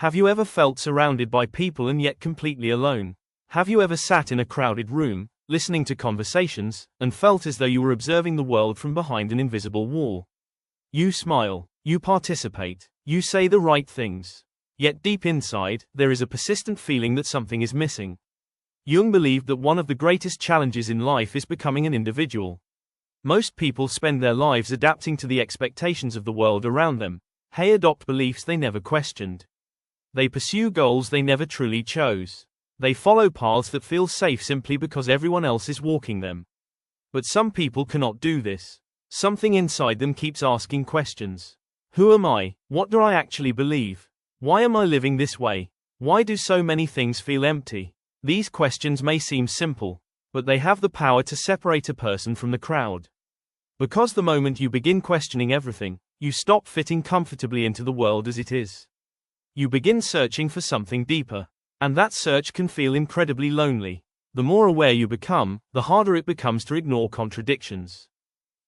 Have you ever felt surrounded by people and yet completely alone? Have you ever sat in a crowded room, listening to conversations, and felt as though you were observing the world from behind an invisible wall? You smile, you participate, you say the right things. Yet deep inside, there is a persistent feeling that something is missing. Jung believed that one of the greatest challenges in life is becoming an individual. Most people spend their lives adapting to the expectations of the world around them. They adopt beliefs they never questioned. They pursue goals they never truly chose. They follow paths that feel safe simply because everyone else is walking them. But some people cannot do this. Something inside them keeps asking questions. Who am I? What do I actually believe? Why am I living this way? Why do so many things feel empty? These questions may seem simple, but they have the power to separate a person from the crowd. Because the moment you begin questioning everything, you stop fitting comfortably into the world as it is. You begin searching for something deeper. And that search can feel incredibly lonely. The more aware you become, the harder it becomes to ignore contradictions.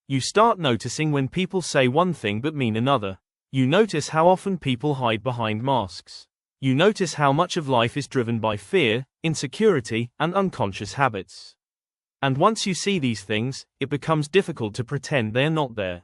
You start noticing when people say one thing but mean another. You notice how often people hide behind masks. You notice how much of life is driven by fear, insecurity, and unconscious habits. And once you see these things, it becomes difficult to pretend they are not there.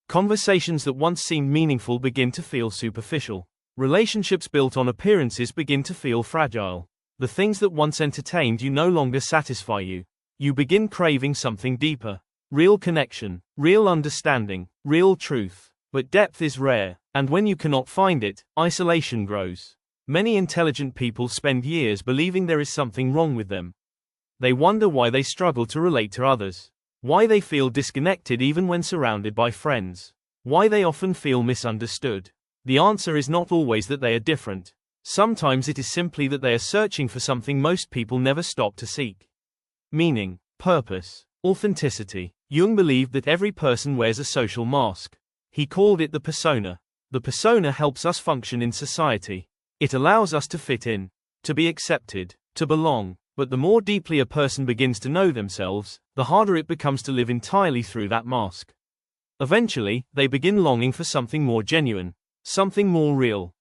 Conversations that once seemed meaningful begin to feel superficial. Relationships built on appearances begin to feel fragile. The things that once entertained you no longer satisfy you. You begin craving something deeper. Real connection, real understanding, real truth. But depth is rare, and when you cannot find it, isolation grows. Many intelligent people spend years believing there is something wrong with them. They wonder why they struggle to relate to others. Why they feel disconnected even when surrounded by friends. Why they often feel misunderstood. The answer is not always that they are different. Sometimes it is simply that they are searching for something most people never stop to seek. Meaning, purpose, authenticity. Jung believed that every person wears a social mask. He called it the persona. The persona helps us function in society. It allows us to fit in, to be accepted, to belong. But the more deeply a person begins to know themselves, the harder it becomes to live entirely through that mask. Eventually, they begin longing for something more genuine. Something more real.